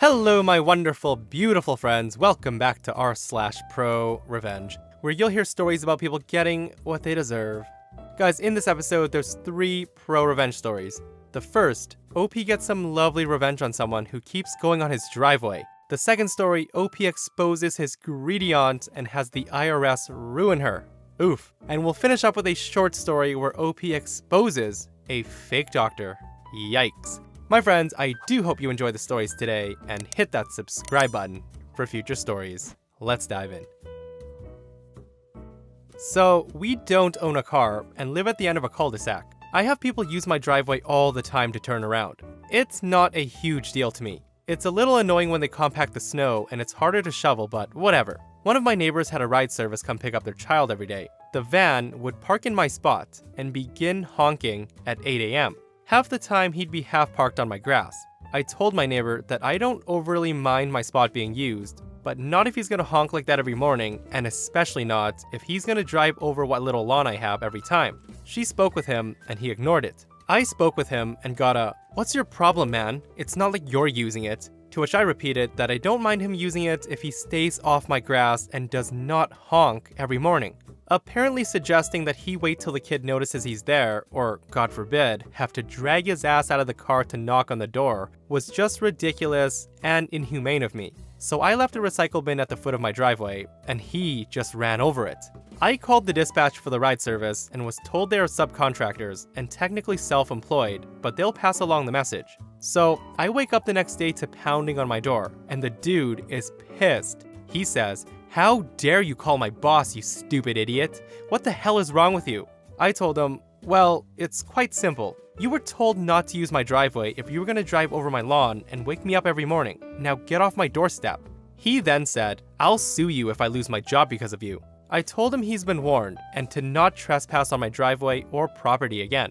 Hello, my wonderful, beautiful friends. Welcome back to r/ProRevenge, where you'll hear stories about people getting what they deserve. Guys, in this episode, there's 3 pro-revenge stories. The first, OP gets some lovely revenge on someone who keeps going on his driveway. The second story, OP exposes his greedy aunt and has the IRS ruin her. Oof. And we'll finish up with a short story where OP exposes a fake doctor. Yikes. My friends, I do hope you enjoy the stories today and hit that subscribe button for future stories. Let's dive in. So, we don't own a car and live at the end of a cul-de-sac. I have people use my driveway all the time to turn around. It's not a huge deal to me. It's a little annoying when they compact the snow and it's harder to shovel, but whatever. One of my neighbors had a ride service come pick up their child every day. The van would park in my spot and begin honking at 8 a.m. Half the time he'd be half parked on my grass. I told my neighbor that I don't overly mind my spot being used, but not if he's gonna honk like that every morning, and especially not if he's gonna drive over what little lawn I have every time. She spoke with him and he ignored it. I spoke with him and got a, "What's your problem, man? It's not like you're using it." To which I repeated that I don't mind him using it if he stays off my grass and does not honk every morning. Apparently suggesting that he wait till the kid notices he's there, or, God forbid, have to drag his ass out of the car to knock on the door, was just ridiculous and inhumane of me. So I left a recycle bin at the foot of my driveway, and he just ran over it. I called the dispatch for the ride service and was told they are subcontractors and technically self-employed, but they'll pass along the message. So I wake up the next day to pounding on my door, and the dude is pissed. He says, "How dare you call my boss, you stupid idiot? What the hell is wrong with you?" I told him, "Well, it's quite simple. You were told not to use my driveway if you were going to drive over my lawn and wake me up every morning. Now get off my doorstep." He then said, "I'll sue you if I lose my job because of you." I told him he's been warned and to not trespass on my driveway or property again.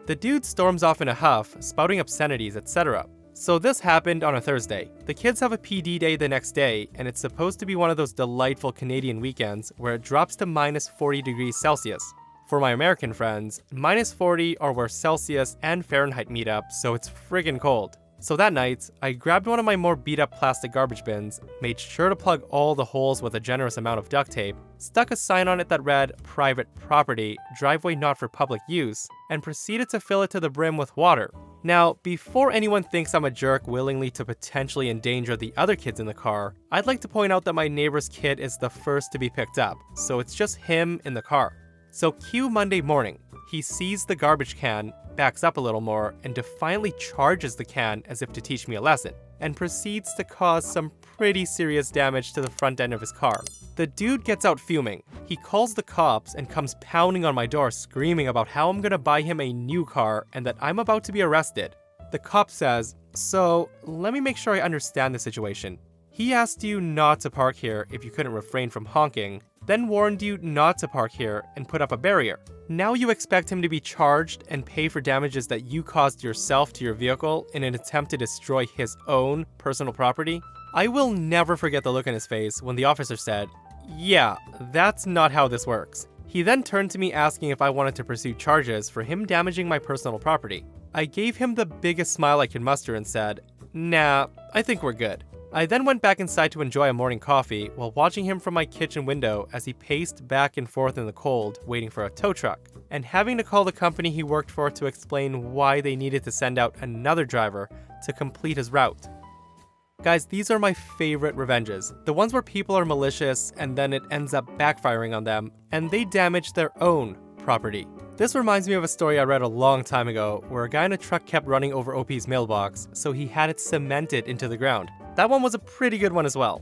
The dude storms off in a huff, spouting obscenities, etc. So this happened on a Thursday. The kids have a PD day the next day, and it's supposed to be one of those delightful Canadian weekends where it drops to minus 40 degrees Celsius. For my American friends, minus 40 are where Celsius and Fahrenheit meet up, so it's friggin' cold. So that night, I grabbed one of my more beat up plastic garbage bins, made sure to plug all the holes with a generous amount of duct tape, stuck a sign on it that read, "Private property, driveway not for public use," and proceeded to fill it to the brim with water. Now, before anyone thinks I'm a jerk willingly to potentially endanger the other kids in the car, I'd like to point out that my neighbor's kid is the first to be picked up, so it's just him in the car. So cue Monday morning. He sees the garbage can, backs up a little more, and defiantly charges the can as if to teach me a lesson, and proceeds to cause some pretty serious damage to the front end of his car. The dude gets out fuming. He calls the cops and comes pounding on my door screaming about how I'm gonna buy him a new car and that I'm about to be arrested. The cop says, "So, let me make sure I understand the situation. He asked you not to park here if you couldn't refrain from honking, then warned you not to park here and put up a barrier. Now you expect him to be charged and pay for damages that you caused yourself to your vehicle in an attempt to destroy his own personal property?" I will never forget the look on his face when the officer said, "Yeah, that's not how this works." He then turned to me asking if I wanted to pursue charges for him damaging my personal property. I gave him the biggest smile I could muster and said, "Nah, I think we're good." I then went back inside to enjoy a morning coffee while watching him from my kitchen window as he paced back and forth in the cold, waiting for a tow truck, and having to call the company he worked for to explain why they needed to send out another driver to complete his route. Guys, these are my favorite revenges. The ones where people are malicious and then it ends up backfiring on them, and they damage their own property. This reminds me of a story I read a long time ago where a guy in a truck kept running over OP's mailbox, so he had it cemented into the ground. That one was a pretty good one as well.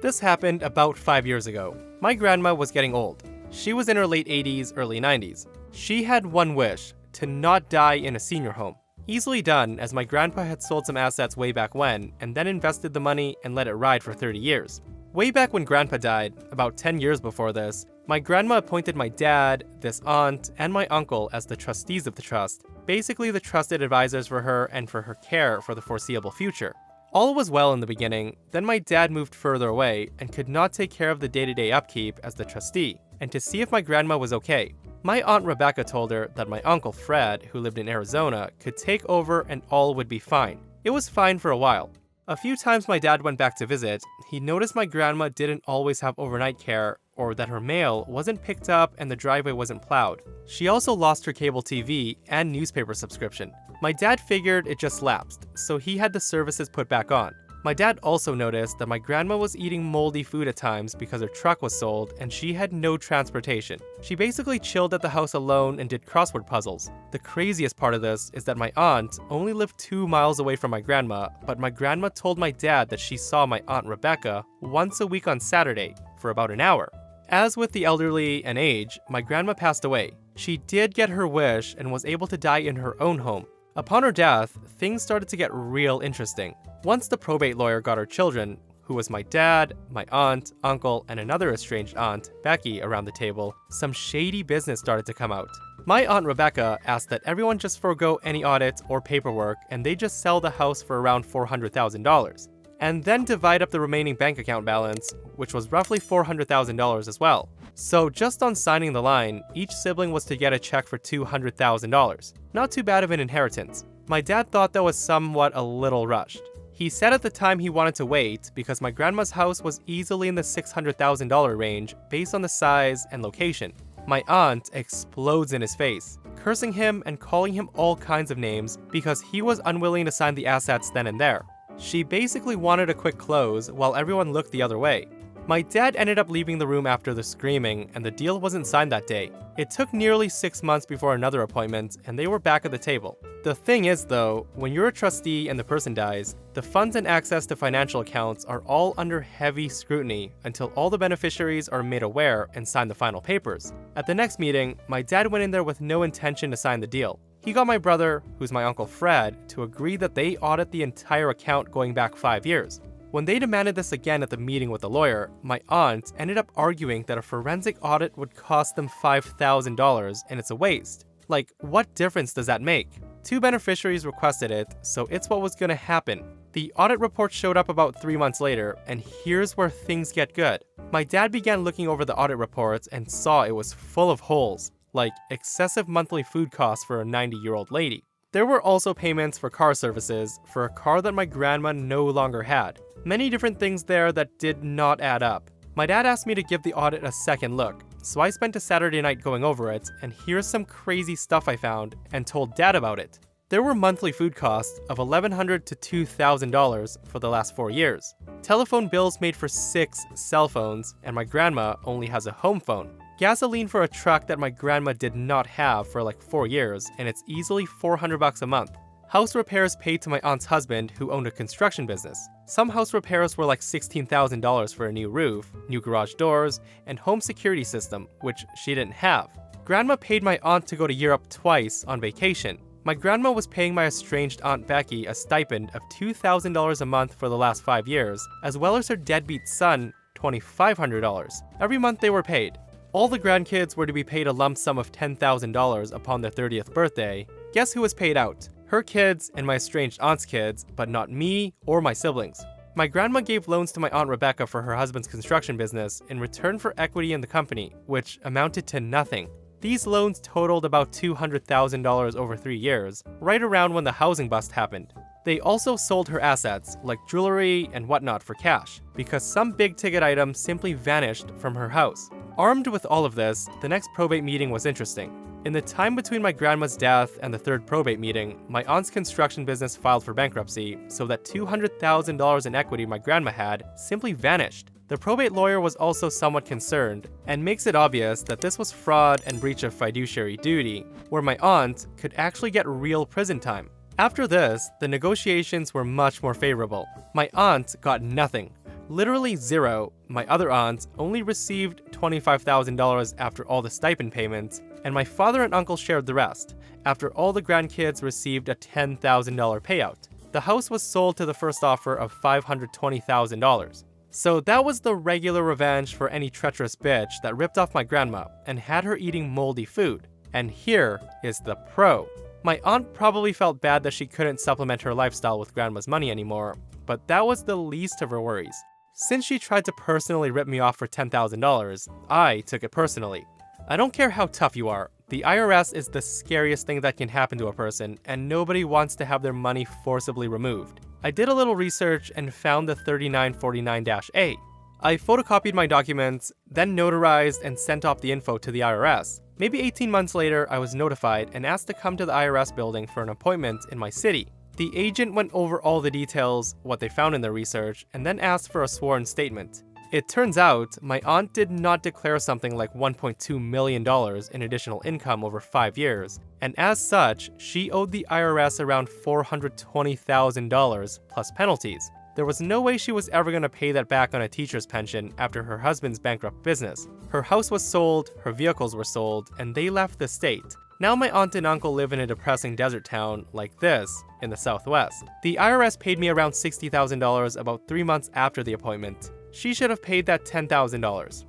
This happened about 5 years ago. My grandma was getting old. She was in her late 80s, early 90s. She had one wish, to not die in a senior home. Easily done, as my grandpa had sold some assets way back when, and then invested the money and let it ride for 30 years. Way back when grandpa died, about 10 years before this, my grandma appointed my dad, this aunt, and my uncle as the trustees of the trust, basically the trusted advisors for her and for her care for the foreseeable future. All was well in the beginning, then my dad moved further away and could not take care of the day-to-day upkeep as the trustee, and to see if my grandma was okay. My aunt Rebecca told her that my uncle Fred, who lived in Arizona, could take over and all would be fine. It was fine for a while. A few times my dad went back to visit, he noticed my grandma didn't always have overnight care, or that her mail wasn't picked up and the driveway wasn't plowed. She also lost her cable TV and newspaper subscription. My dad figured it just lapsed, so he had the services put back on. My dad also noticed that my grandma was eating moldy food at times because her truck was sold and she had no transportation. She basically chilled at the house alone and did crossword puzzles. The craziest part of this is that my aunt only lived 2 miles away from my grandma, but my grandma told my dad that she saw my Aunt Rebecca once a week on Saturday for about an hour. As with the elderly and age, my grandma passed away. She did get her wish and was able to die in her own home. Upon her death, things started to get real interesting. Once the probate lawyer got her children, who was my dad, my aunt, uncle, and another estranged aunt, Becky, around the table, some shady business started to come out. My Aunt Rebecca asked that everyone just forego any audits or paperwork and they just sell the house for around $400,000, and then divide up the remaining bank account balance, which was roughly $400,000 as well. So just on signing the line, each sibling was to get a check for $200,000. Not too bad of an inheritance. My dad thought that was somewhat a little rushed. He said at the time he wanted to wait because my grandma's house was easily in the $600,000 range based on the size and location. My aunt explodes in his face, cursing him and calling him all kinds of names because he was unwilling to sign the assets then and there. She basically wanted a quick close while everyone looked the other way. My dad ended up leaving the room after the screaming, and the deal wasn't signed that day. It took nearly 6 months before another appointment, and they were back at the table. The thing is though, when you're a trustee and the person dies, the funds and access to financial accounts are all under heavy scrutiny until all the beneficiaries are made aware and sign the final papers. At the next meeting, my dad went in there with no intention to sign the deal. He got my brother, who's my Uncle Fred, to agree that they audit the entire account going back 5 years. When they demanded this again at the meeting with the lawyer, my aunt ended up arguing that a forensic audit would cost them $5,000 and it's a waste. Like, what difference does that make? 2 beneficiaries requested it, so it's what was gonna happen. The audit report showed up about 3 months later, and here's where things get good. My dad began looking over the audit reports and saw it was full of holes, like excessive monthly food costs for a 90-year-old lady. There were also payments for car services for a car that my grandma no longer had. Many different things there that did not add up. My dad asked me to give the audit a second look, so I spent a Saturday night going over it, and here's some crazy stuff I found and told dad about it. There were monthly food costs of $1,100 to $2,000 for the last 4 years. Telephone bills made for 6 cell phones, and my grandma only has a home phone. Gasoline for a truck that my grandma did not have for like 4 years, and it's easily $400 a month. House repairs paid to my aunt's husband, who owned a construction business. Some house repairs were like $16,000 for a new roof, new garage doors, and home security system, which she didn't have. Grandma paid my aunt to go to Europe twice on vacation. My grandma was paying my estranged Aunt Becky a stipend of $2,000 a month for the last 5 years, as well as her deadbeat son $2,500. Every month they were paid. All the grandkids were to be paid a lump sum of $10,000 upon their 30th birthday. Guess who was paid out? Her kids and my estranged aunt's kids, but not me or my siblings. My grandma gave loans to my Aunt Rebecca for her husband's construction business in return for equity in the company, which amounted to nothing. These loans totaled about $200,000 over 3 years, right around when the housing bust happened. They also sold her assets, like jewelry and whatnot, for cash, because some big-ticket items simply vanished from her house. Armed with all of this, the next probate meeting was interesting. In the time between my grandma's death and the third probate meeting, my aunt's construction business filed for bankruptcy, so that $200,000 in equity my grandma had simply vanished. The probate lawyer was also somewhat concerned, and makes it obvious that this was fraud and breach of fiduciary duty, where my aunt could actually get real prison time. After this, the negotiations were much more favorable. My aunt got nothing. Literally zero. My other aunt only received $25,000 after all the stipend payments, and my father and uncle shared the rest, after all the grandkids received a $10,000 payout. The house was sold to the first offer of $520,000. So that was the regular revenge for any treacherous bitch that ripped off my grandma and had her eating moldy food. And here is the pro. My aunt probably felt bad that she couldn't supplement her lifestyle with grandma's money anymore, but that was the least of her worries. Since she tried to personally rip me off for $10,000, I took it personally. I don't care how tough you are, The IRS is the scariest thing that can happen to a person, and nobody wants to have their money forcibly removed. I did a little research and found the 3949-A. I photocopied my documents, then notarized and sent off the info to the IRS. Maybe 18 months later, I was notified and asked to come to the IRS building for an appointment in my city. The agent went over all the details, what they found in their research, and then asked for a sworn statement. It turns out, my aunt did not declare something like $1.2 million in additional income over 5 years, and as such, she owed the IRS around $420,000 plus penalties. There was no way she was ever going to pay that back on a teacher's pension after her husband's bankrupt business. Her house was sold, her vehicles were sold, and they left the state. Now my aunt and uncle live in a depressing desert town like this in the southwest. The IRS paid me around $60,000 about 3 months after the appointment. She should have paid that $10,000.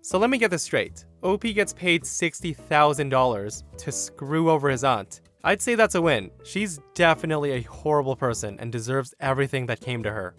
So let me get this straight. OP gets paid $60,000 to screw over his aunt. I'd say that's a win. She's definitely a horrible person and deserves everything that came to her.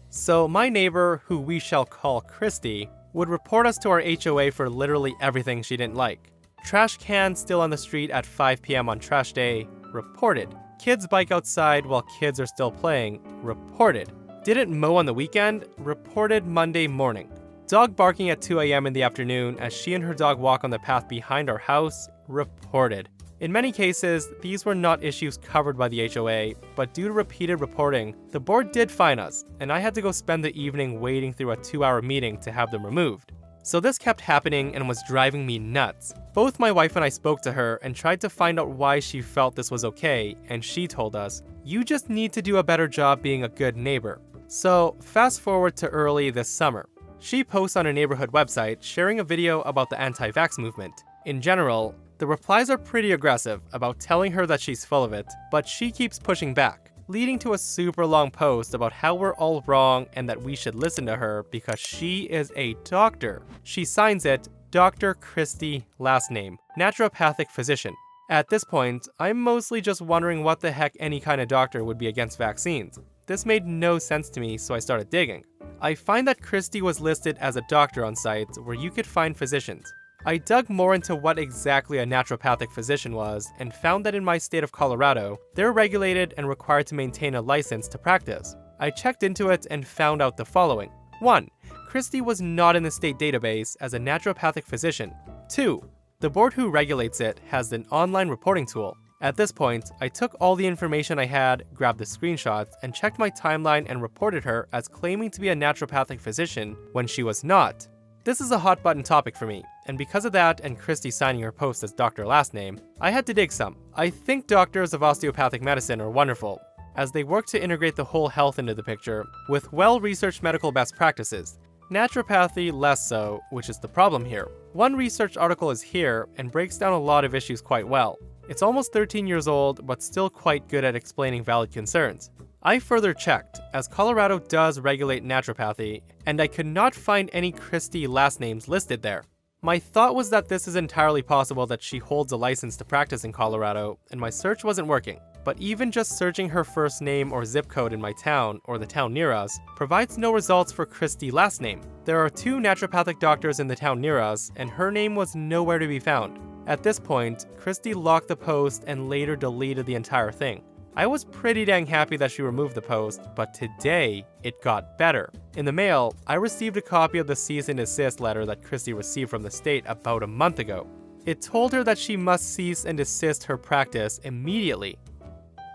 So my neighbor, who we shall call Christy, would report us to our HOA for literally everything she didn't like. Trash cans still on the street at 5 p.m. on trash day, reported. Kids bike outside while kids are still playing, reported. Didn't mow on the weekend, reported Monday morning. Dog barking at 2 a.m. in the afternoon as she and her dog walk on the path behind our house, reported. In many cases, these were not issues covered by the HOA, but due to repeated reporting, the board did fine us, and I had to go spend the evening waiting through a 2-hour meeting to have them removed. So this kept happening and was driving me nuts. Both my wife and I spoke to her and tried to find out why she felt this was okay, and she told us, "You just need to do a better job being a good neighbor." So fast forward to early this summer. She posts on a neighborhood website sharing a video about the anti-vax movement. In general, the replies are pretty aggressive about telling her that she's full of it, but she keeps pushing back, leading to a super long post about how we're all wrong and that we should listen to her because she is a doctor. She signs it Dr. Christy, last name, naturopathic physician. At this point, I'm mostly just wondering what the heck any kind of doctor would be against vaccines. This made no sense to me, so I started digging. I find that Christy was listed as a doctor on sites where you could find physicians. I dug more into what exactly a naturopathic physician was and found that in my state of Colorado, they're regulated and required to maintain a license to practice. I checked into it and found out the following. 1. Christy was not in the state database as a naturopathic physician. 2. The board who regulates it has an online reporting tool. At this point, I took all the information I had, grabbed the screenshots, and checked my timeline and reported her as claiming to be a naturopathic physician when she was not. This is a hot button topic for me, and because of that and Christy signing her post as Dr. Last Name, I had to dig some. I think doctors of osteopathic medicine are wonderful, as they work to integrate the whole health into the picture with well-researched medical best practices. Naturopathy less so, which is the problem here. One research article is here and breaks down a lot of issues quite well. It's almost 13 years old, but still quite good at explaining valid concerns. I further checked, as Colorado does regulate naturopathy, and I could not find any Christy last names listed there. My thought was that this is entirely possible that she holds a license to practice in Colorado, and my search wasn't working. But even just searching her first name or zip code in my town, or the town near us, provides no results for Christy last name. There are 2 naturopathic doctors in the town near us, and her name was nowhere to be found. At this point, Christy locked the post and later deleted the entire thing. I was pretty dang happy that she removed the post, but today, it got better. In the mail, I received a copy of the cease and desist letter that Christy received from the state about a month ago. It told her that she must cease and desist her practice immediately.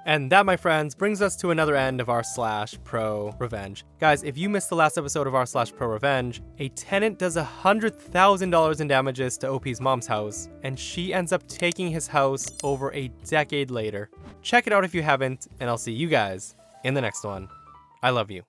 And that, my friends, brings us to another end of r/ProRevenge. Guys, if you missed the last episode of r/ProRevenge, a tenant does $100,000 in damages to OP's mom's house, and she ends up taking his house over a decade later. Check it out if you haven't, and I'll see you guys in the next one. I love you.